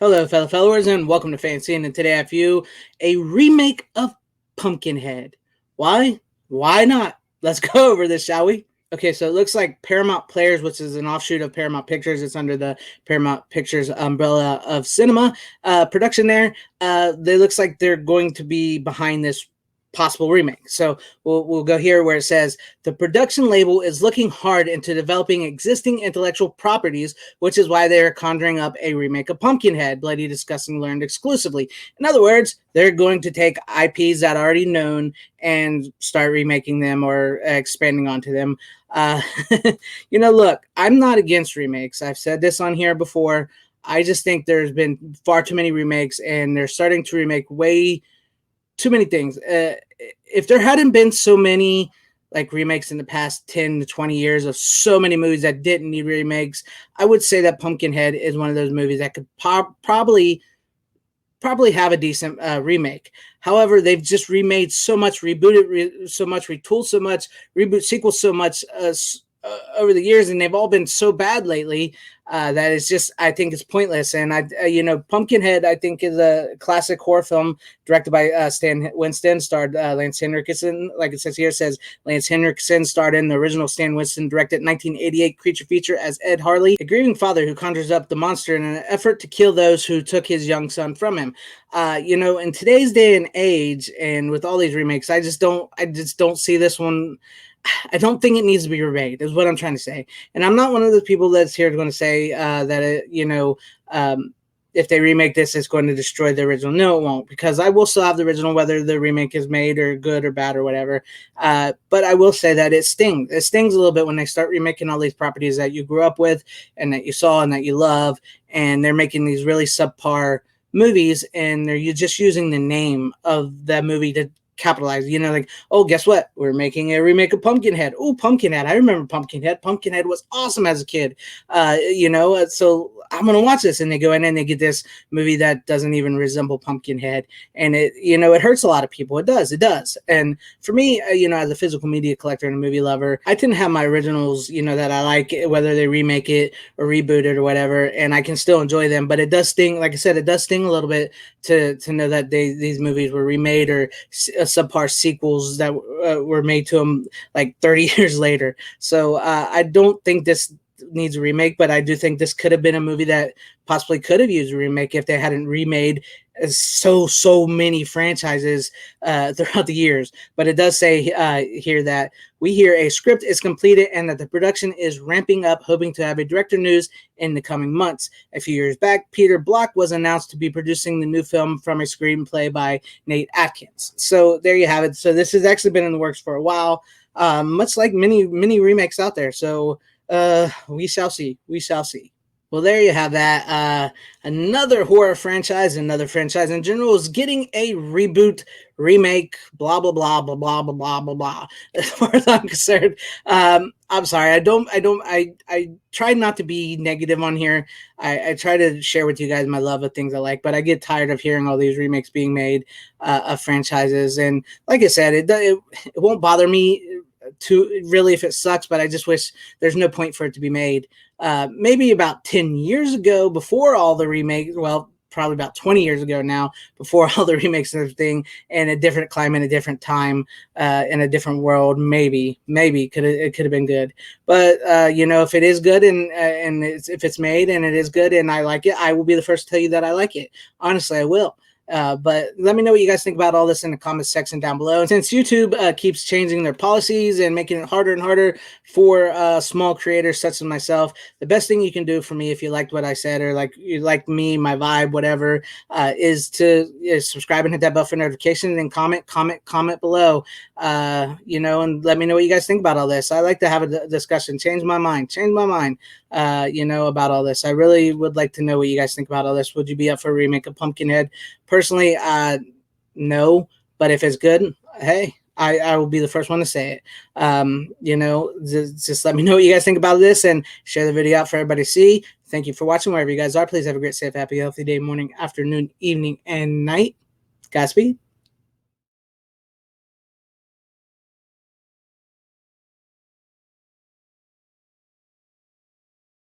Hello, fellow followers, and welcome to FanZcene. And today I have for you a remake of Pumpkinhead. Why? Why not? Let's go over this, shall we? Okay, so it looks like Paramount Players, which is an offshoot of Paramount Pictures. It's under the Paramount Pictures umbrella of cinema production there. They looks like they're going to be behind this possible remake. So we'll go here where it says the production label is looking hard into developing existing intellectual properties, which is why they're conjuring up a remake of Pumpkinhead, Bloody Disgusting learned exclusively. In other words, they're going to take IPs that are already known and start remaking them or expanding onto them. Look, I'm not against remakes. I've said this on here before. I just think there's been far too many remakes, and they're starting to remake way too many things. If there hadn't been so many like remakes in the past 10 to 20 years of so many movies that didn't need remakes, I would say that Pumpkinhead is one of those movies that could probably have a decent remake. However, they've just remade so much, rebooted so much, retooled so much, reboot sequels so much over the years, and they've all been so bad lately that it's just, I think it's pointless. And Pumpkinhead, I think, is a classic horror film directed by Stan Winston, starred Lance Henriksen. Like it says here, it says Lance Henriksen starred in the original Stan Winston directed 1988 creature feature as Ed Harley, a grieving father who conjures up the monster in an effort to kill those who took his young son from him. In today's day and age, and with all these remakes, I just don't see this one. I don't think it needs to be remade, is what I'm trying to say. And I'm not one of those people that's here going to say if they remake this, it's going to destroy the original. No, it won't, because I will still have the original, whether the remake is made or good or bad or whatever. But I will say that it stings. It stings a little bit when they start remaking all these properties that you grew up with and that you saw and that you love, and they're making these really subpar movies, and they're just using the name of that movie to capitalize, like, oh, guess what? We're making a remake of Pumpkinhead. Oh, Pumpkinhead. I remember Pumpkinhead. Pumpkinhead was awesome as a kid. So I'm going to watch this. And they go in and they get this movie that doesn't even resemble Pumpkinhead. And it hurts a lot of people. It does. And for me, as a physical media collector and a movie lover, I tend to have my originals, that I like, whether they remake it or reboot it or whatever, and I can still enjoy them. But it does sting, like I said, it does sting a little bit to know that these movies were remade or subpar sequels that were made to them like 30 years later. So I don't think this needs a remake, but I do think this could have been a movie that possibly could have used a remake if they hadn't remade so many franchises throughout the years. But it does say here that we hear a script is completed and that the production is ramping up, hoping to have a director news in the coming months. A few years back, Peter Block was announced to be producing the new film from a screenplay by Nate Atkins. So there you have it. So this has actually been in the works for a while, much like many remakes out there. So we shall see. Well, there you have that. Another horror franchise, another franchise in general is getting a reboot, remake, blah, blah, blah, blah, blah, blah, blah, blah, blah. As far as I'm concerned, I'm sorry. I try not to be negative on here. I try to share with you guys my love of things I like, but I get tired of hearing all these remakes being made of franchises. And like I said, it won't bother me to really if it sucks, but I just wish there's no point for it to be made. Maybe about 10 years ago, before all the remakes, well, probably about 20 years ago now, before all the remakes and everything, in a different climate, a different time, in a different world, maybe it could have been good. But if it is good and if it's made and it is good and I like it, I will be the first to tell you that I like it. Honestly, I will. But let me know what you guys think about all this in the comments section down below. And since YouTube keeps changing their policies and making it harder and harder for small creators such as myself, the best thing you can do for me, if you liked what I said or like you like me, my vibe, whatever, is to subscribe and hit that bell for notifications and comment below. And let me know what you guys think about all this. I like to have a discussion, change my mind, about all this. I really would like to know what you guys think about all this. Would you be up for a remake of Pumpkinhead? Personally, no, but if it's good, hey, I will be the first one to say it. Just let me know what you guys think about this and share the video out for everybody to see. Thank you for watching wherever you guys are. Please have a great, safe, happy, healthy day, morning, afternoon, evening, and night. Godspeed.